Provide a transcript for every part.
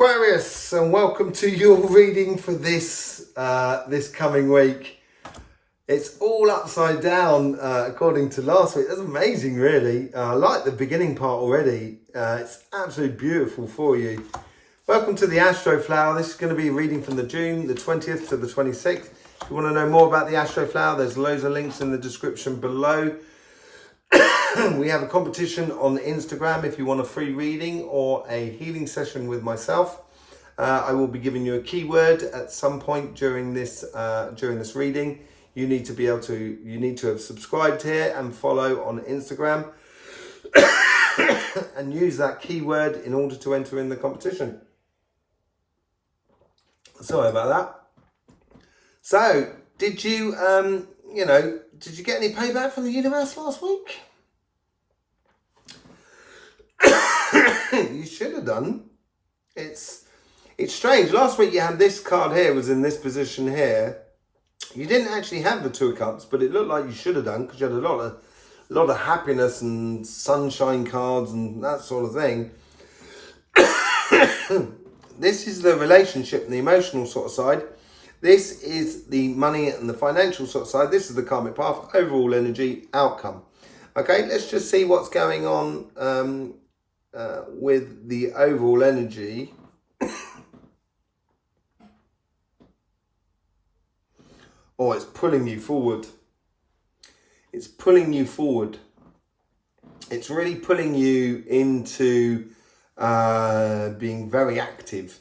Aquarius, and welcome to your reading for this coming week. It's all upside down according to last week. That's amazing, really. I like the beginning part already. It's absolutely beautiful for you. Welcome to the Astroflower. This is going to be a reading from the June the 20th to the 26th. If you want to know more about the Astroflower, there's loads of links in the description below. We have a competition on Instagram if you want a free reading or a healing session with myself. I will be giving you a keyword at some point during this reading. You need to have subscribed here and follow on Instagram and use that keyword in order to enter in the competition. Sorry about that. So, did you get any payback from the universe last week? You should have done. It's strange. Last week you had this card here, was in this position here. You didn't actually have the Two of Cups, but it looked like you should have done because you had a lot of happiness and sunshine cards and that sort of thing. This is the relationship and the emotional sort of side. This is the money and the financial sort of side. This is the karmic path, overall energy, outcome. Okay, let's just see what's going on with the overall energy. Oh, it's pulling you forward. It's pulling you forward. It's really pulling you into being very active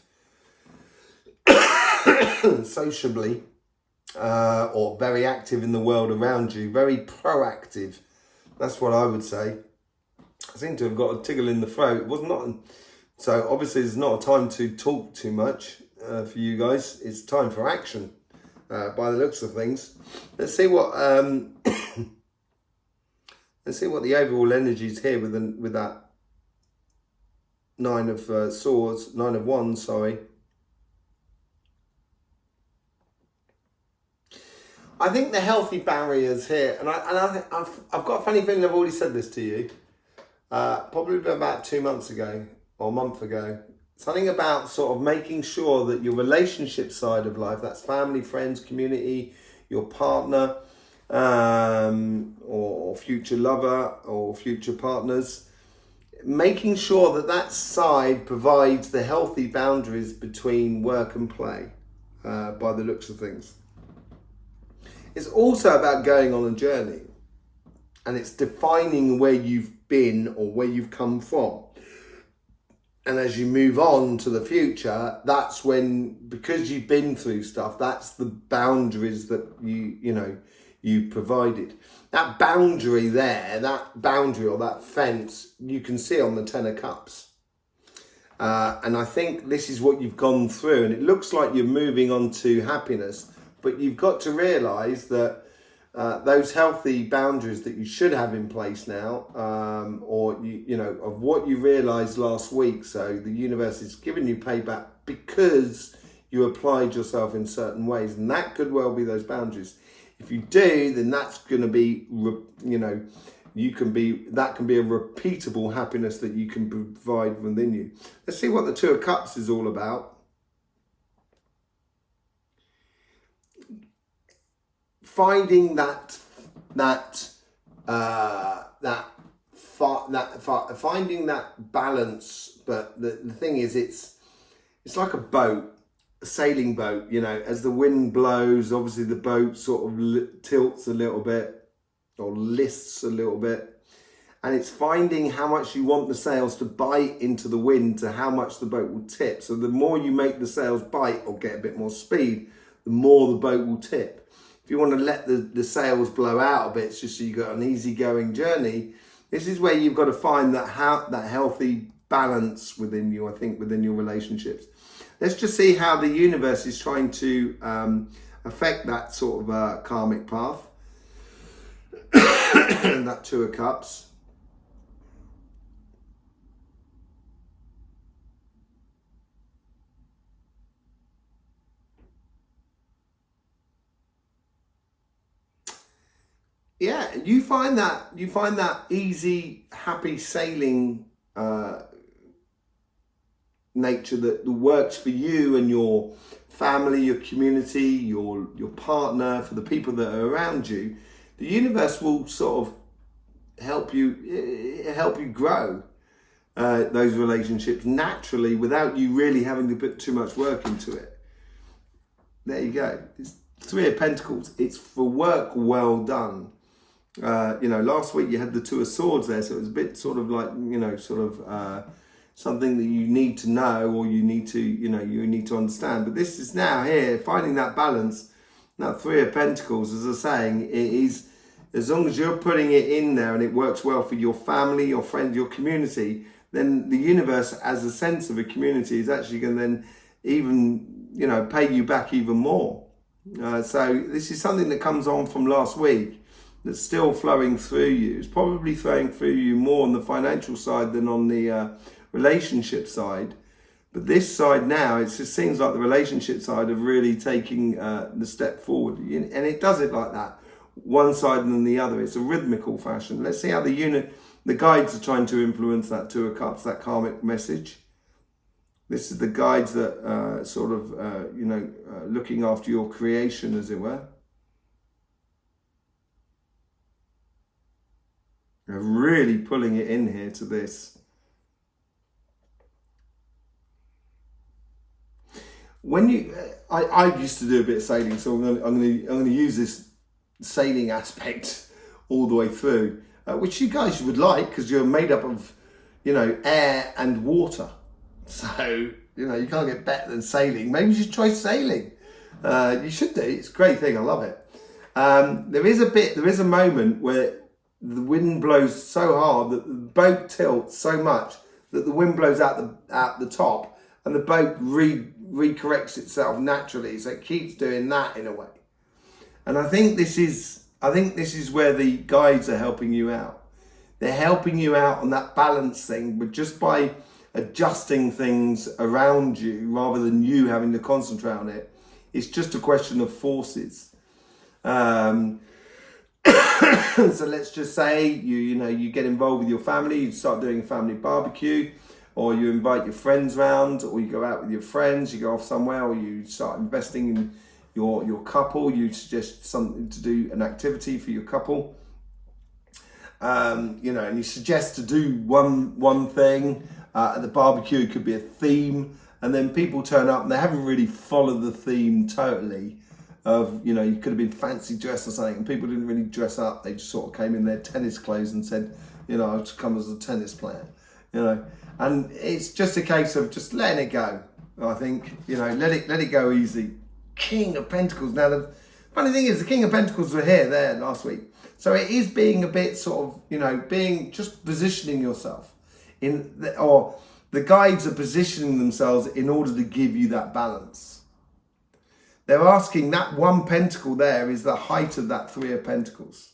sociably, or very active in the world around you, very proactive. That's what I would say. I seem to have got a tickle in the throat. It was not, so obviously it's not a time to talk too much for you guys. It's time for action, by the looks of things. Let's see what let's see what the overall energy is here with that Nine of Wands. Sorry. I think the healthy barriers here, and I've got a funny feeling I've already said this to you. Probably about 2 months ago or a month ago. Something about sort of making sure that your relationship side of life, that's family, friends, community, your partner, or future lover or future partners, making sure that that side provides the healthy boundaries between work and play, by the looks of things. It's also about going on a journey, and it's defining where you've been or where you've come from. And as you move on to the future, that's when, because you've been through stuff, that's the boundaries that you've provided. That boundary there, that boundary or that fence, you can see on the Ten of Cups. And I think this is what you've gone through, and it looks like you're moving on to happiness, but you've got to realise that those healthy boundaries that you should have in place now, or of what you realised last week. So the universe is giving you payback because you applied yourself in certain ways, and that could well be those boundaries. If you do, then that's going to be, that can be a repeatable happiness that you can provide within you. Let's see what the Two of Cups is all about. Finding finding that balance, but the thing is, it's like a boat, a sailing boat. As the wind blows, obviously the boat sort of tilts a little bit or lists a little bit, and it's finding how much you want the sails to bite into the wind to how much the boat will tip. So the more you make the sails bite or get a bit more speed, the more the boat will tip. If you want to let the sails blow out a bit, just so you've got an easygoing journey, this is where you've got to find that healthy balance within you, I think, within your relationships. Let's just see how the universe is trying to affect that sort of karmic path. And that Two of Cups. Yeah, you find that easy, happy sailing nature that works for you and your family, your community, your partner, for the people that are around you, the universe will sort of help you grow those relationships naturally without you really having to put too much work into it. There you go. It's Three of Pentacles. It's for work well done. Last week you had the Two of Swords there, so it was a bit sort of like, something that you need to know, or you need to understand. But this is now here, finding that balance. That Three of Pentacles, as I was saying, it is, as long as you're putting it in there and it works well for your family, your friends, your community, then the universe, as a sense of a community, is actually going to then even, pay you back even more. So this is something that comes on from last week that's still flowing through you. It's probably flowing through you more on the financial side than on the relationship side. But this side now, it just seems like the relationship side of really taking the step forward. And it does it like that, one side and then the other. It's a rhythmical fashion. Let's see how the guides are trying to influence that Two of Cups, that karmic message. This is the guides that looking after your creation, as it were. They're really pulling it in here to this. When I used to do a bit of sailing, so I'm going to use this sailing aspect all the way through, which you guys would like, because you're made up of, air and water. So, you can't get better than sailing. Maybe you should try sailing. You should do. It's a great thing. I love it. There is a moment where the wind blows so hard that the boat tilts so much that the wind blows out the top, and the boat recorrects itself naturally. So it keeps doing that in a way. And I think this is where the guides are helping you out. They're helping you out on that balance thing, but just by adjusting things around you rather than you having to concentrate on it. It's just a question of forces. So let's just say you get involved with your family, you start doing a family barbecue, or you invite your friends round, or you go out with your friends, you go off somewhere, or you start investing in your couple, you suggest something to do, an activity for your couple. And you suggest to do one thing. At the barbecue, it could be a theme, and then people turn up and they haven't really followed the theme totally. You could have been fancy dressed or something, and people didn't really dress up. They just sort of came in their tennis clothes and said, I'll just come as a tennis player, And it's just a case of just letting it go. I think, let it go easy. King of Pentacles. Now, the funny thing is, the King of Pentacles were there last week. So it is being a bit sort of, being just positioning yourself. Or the guides are positioning themselves in order to give you that balance. They're asking, that one pentacle there is the height of that Three of Pentacles.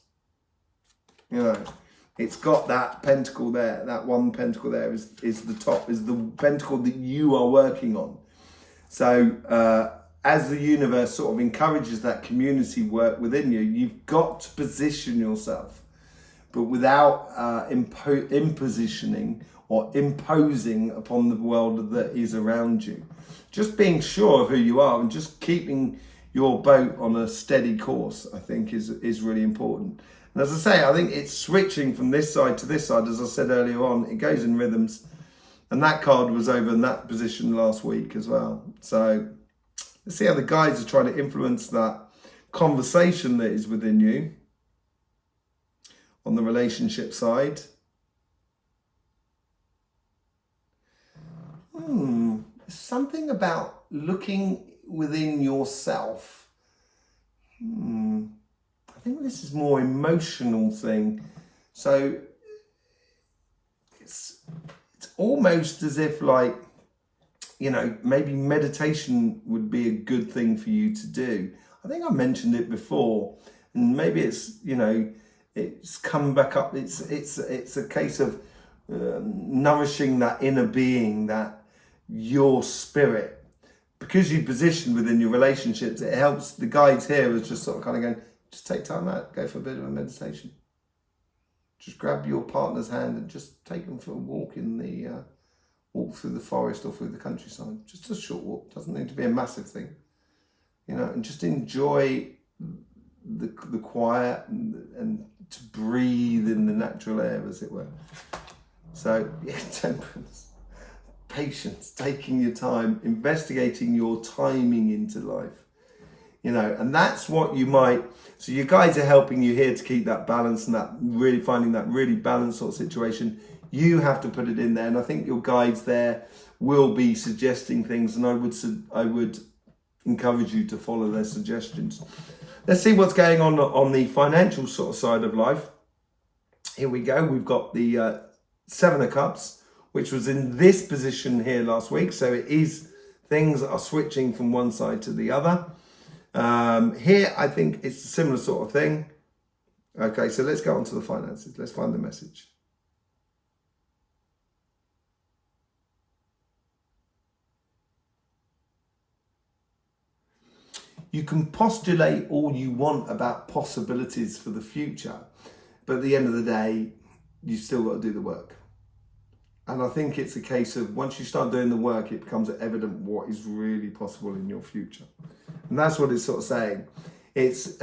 It's got that pentacle there. That one pentacle there is the top, is the pentacle that you are working on. So as the universe sort of encourages that community work within you, you've got to position yourself, but without impositioning or imposing upon the world that is around you. Just being sure of who you are and just keeping your boat on a steady course, I think, is really important. And as I say, I think it's switching from this side to this side. As I said earlier on, it goes in rhythms. And that card was over in that position last week as well. So let's see how the guides are trying to influence that conversation that is within you on the relationship side. Something about looking within yourself. I think this is more emotional thing. So it's almost as if maybe meditation would be a good thing for you to do. I think I mentioned it before, and maybe it's come back up. It's a case of nourishing that inner being, that your spirit, because you position within your relationships. It helps. The guides here is just sort of kind of going, just take time out, go for a bit of a meditation. Just grab your partner's hand and just take them for a walk in walk through the forest or through the countryside. Just a short walk, doesn't need to be a massive thing. You know, and just enjoy the quiet and to breathe in the natural air, as it were. So, yeah, temperance, patience, taking your time, investigating your timing into life. You know, and that's what you might, so your guides are helping you here to keep that balance and that really finding that really balanced sort of situation. You have to put it in there, and I think your guides there will be suggesting things, and I would encourage you to follow their suggestions. Let's see what's going on the financial sort of side of life. Here we go. We've got the Seven of Cups, which was in this position here last week. So it is, things are switching from one side to the other. Here, I think it's a similar sort of thing. Okay, so let's go on to the finances. Let's find the message. You can postulate all you want about possibilities for the future, but at the end of the day, you've still got to do the work. And I think it's a case of once you start doing the work, it becomes evident what is really possible in your future. And that's what it's sort of saying. It's,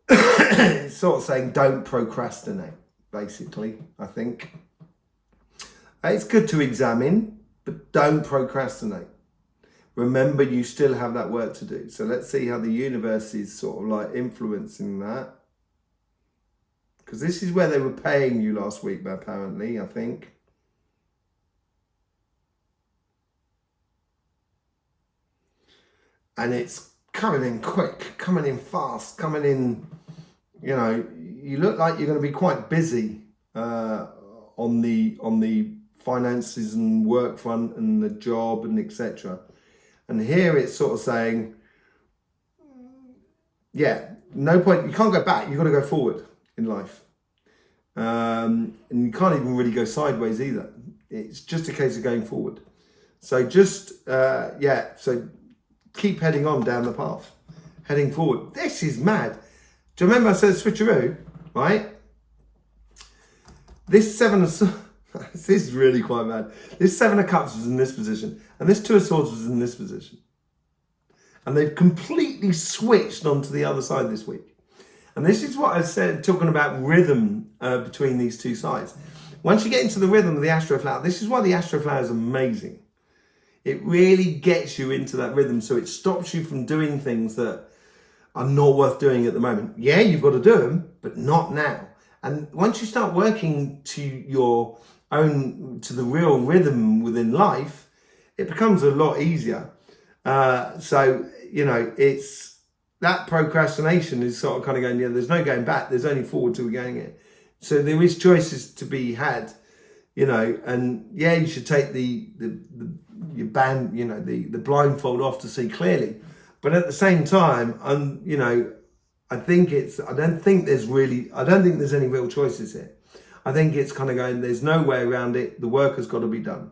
it's sort of saying don't procrastinate, basically, I think. It's good to examine, but don't procrastinate. Remember, you still have that work to do. So let's see how the universe is sort of like influencing that. Because this is where they were paying you last week, apparently, I think. And it's coming in quick, coming in fast, coming in, you know, you look like you're going to be quite busy on the finances and work front and the job and etc. And here it's sort of saying, yeah, no point, you can't go back, you've got to go forward in life. And you can't even really go sideways either. It's just a case of going forward. So just, so keep heading on down the path, heading forward. This is mad. Do you remember I said switcheroo, right? This this is really quite mad. This Seven of Cups was in this position, and this Two of Swords was in this position. And they've completely switched onto the other side this week. And this is what I said, talking about rhythm between these two sides. Once you get into the rhythm of the Astroflower, this is why the Astroflower is amazing. It really gets you into that rhythm, so it stops you from doing things that are not worth doing at the moment. Yeah, you've got to do them, but not now. And once you start working to your own, to the real rhythm within life, it becomes a lot easier. So, you know, it's that procrastination is sort of kind of going, yeah, there's no going back. There's only forward till we're going in. So there is choices to be had, you know, and yeah, you should take your band, you know, the blindfold off to see clearly. But at the same time, you know, I don't think there's any real choices here. I think it's kind of going, there's no way around it. The work has got to be done.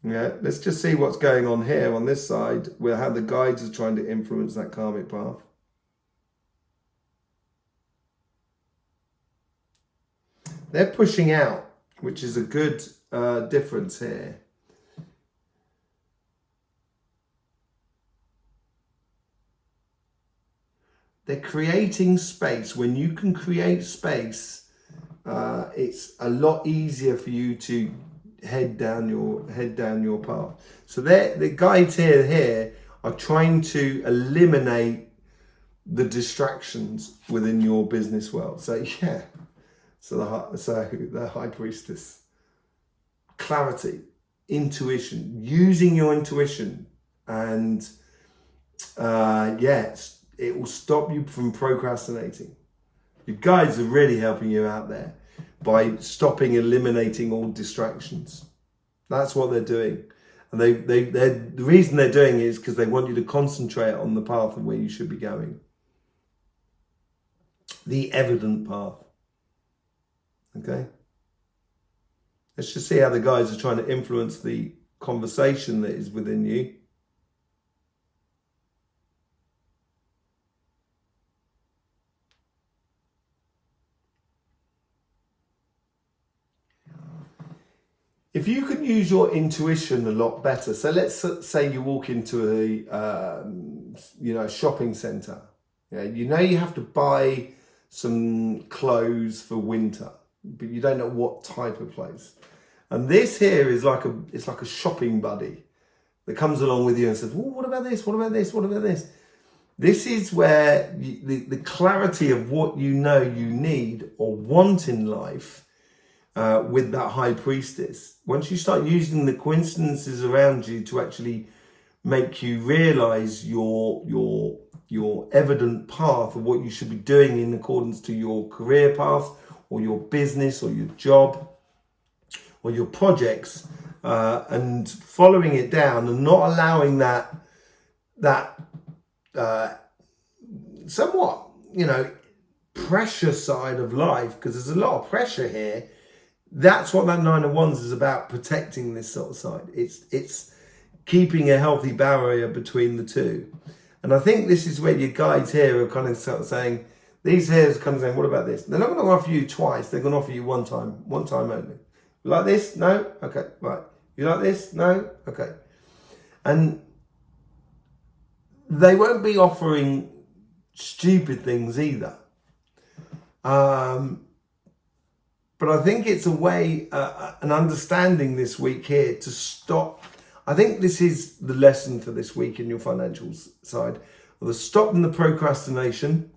Yeah, let's just see what's going on here on this side, where how the guides are trying to influence that karmic path. They're pushing out, which is a good difference here. They're creating space. When you can create space, it's a lot easier for you to head down your path. So the guides here are trying to eliminate the distractions within your business world. So yeah, so the High Priestess, clarity, intuition, using your intuition, and it will stop you from procrastinating. Your guides are really helping you out there by eliminating all distractions. That's what they're doing. And the reason they're doing it is because they want you to concentrate on the path of where you should be going. The evident path. Okay? Let's just see how the guides are trying to influence the conversation that is within you. if you could use your intuition a lot better, so let's say you walk into a shopping centre. You know you have to buy some clothes for winter, but you don't know what type of clothes. And this here is like a shopping buddy that comes along with you and says, "Oh, what about this? What about this? What about this?" This is where the clarity of what you know you need or want in life. With that high priestess, once you start using the coincidences around you to actually make you realize your evident path of what you should be doing in accordance to your career path or your business or your job or your projects, and following it down and not allowing that somewhat pressure side of life, because there's a lot of pressure here. That's what that Nine of Wands is about, protecting this sort of side. It's keeping a healthy barrier between the two. And I think this is where your guides here are kind of sort of saying, these here are kind of saying, what about this? They're not going to offer you twice. They're going to offer you one time only. You like this? No? Okay, right. You like this? No? Okay. And they won't be offering stupid things either. But I think it's a way, an understanding this week here to stop. I think this is the lesson for this week in your financial side. The stopping the procrastination,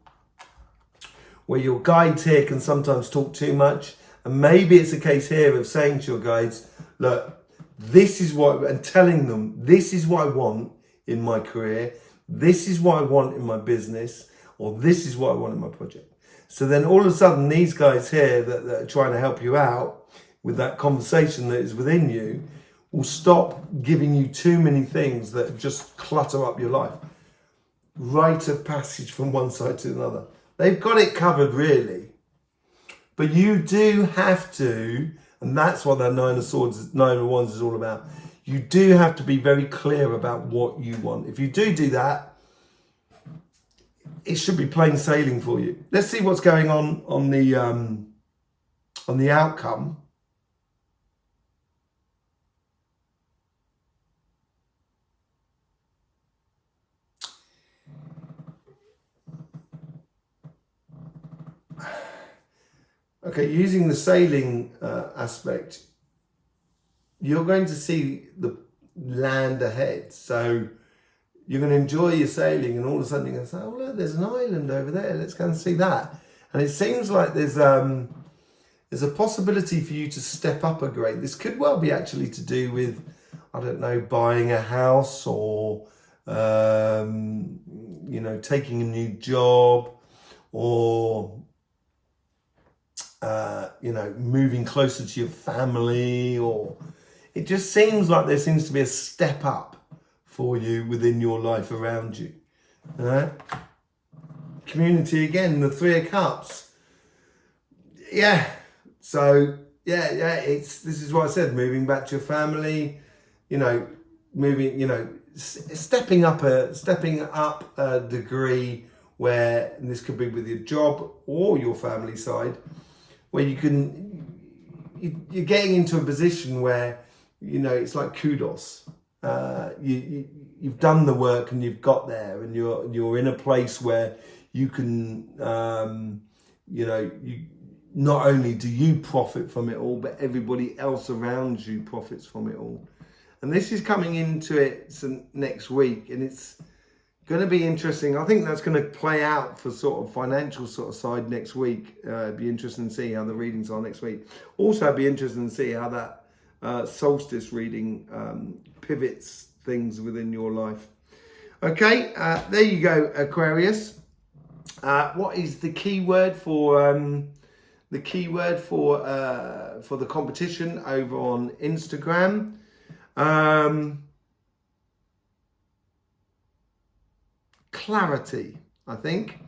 where your guides here can sometimes talk too much. And maybe it's a case here of saying to your guides, look, this is what, and telling them, this is what I want in my career. This is what I want in my business, or this is what I want in my project. So then all of a sudden, these guys here that are trying to help you out with that conversation that is within you will stop giving you too many things that just clutter up your life. Rite of passage from one side to another. They've got it covered, really. But you do have to, and that's what that Nine of Wands is all about. You do have to be very clear about what you want. If you do that, it should be plain sailing for you. Let's see what's going on the outcome. Okay, using the sailing aspect, you're going to see the land ahead. So you're going to enjoy your sailing, and all of a sudden you're going to say, oh, look, there's an island over there. Let's go and see that. And it seems like there's a possibility for you to step up a grade. This could well be actually to do with, I don't know, buying a house or, taking a new job or, moving closer to your family, or it just seems like there seems to be a step up for you within your life around you. All right? Community again, the Three of Cups. Yeah. So this is what I said, moving back to your family, stepping up a degree where, and this could be with your job or your family side, where you're getting into a position where, it's like kudos. You've done the work and you've got there, and you're in a place where you can, you not only do you profit from it all, but everybody else around you profits from it all. And this is coming into it next week, and it's going to be interesting. I think that's going to play out for sort of financial sort of side next week. It'd be interesting to see how the readings are next week. Also, it'd be interesting to see how that solstice reading pivots things within your life. Okay, there you go, Aquarius. What is the key word for the competition over on Instagram? Clarity, I think,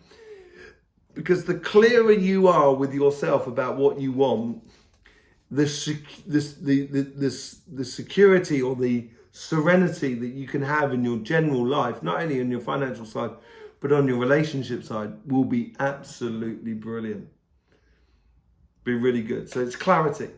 because the clearer you are with yourself about what you want, the security or the serenity that you can have in your general life, not only on your financial side, but on your relationship side, will be absolutely brilliant. Be really good. So it's clarity.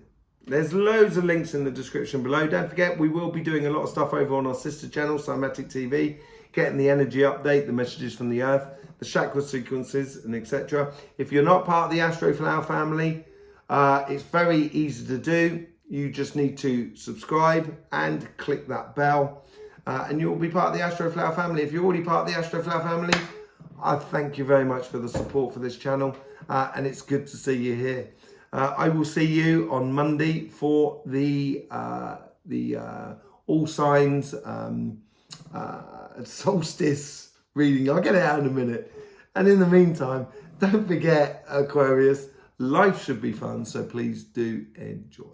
There's loads of links in the description below. Don't forget, we will be doing a lot of stuff over on our sister channel, Cymatic TV, getting the energy update, the messages from the earth, the chakra sequences, and etc. If you're not part of the Astroflower family, it's very easy to do. You just need to subscribe and click that bell, and you'll be part of the Astroflower family. If you're already part of the Astroflower family, I thank you very much for the support for this channel, and it's good to see you here. I will see you on Monday for the all signs solstice reading. I'll get it out in a minute. And in the meantime, don't forget, Aquarius, life should be fun, so please do enjoy.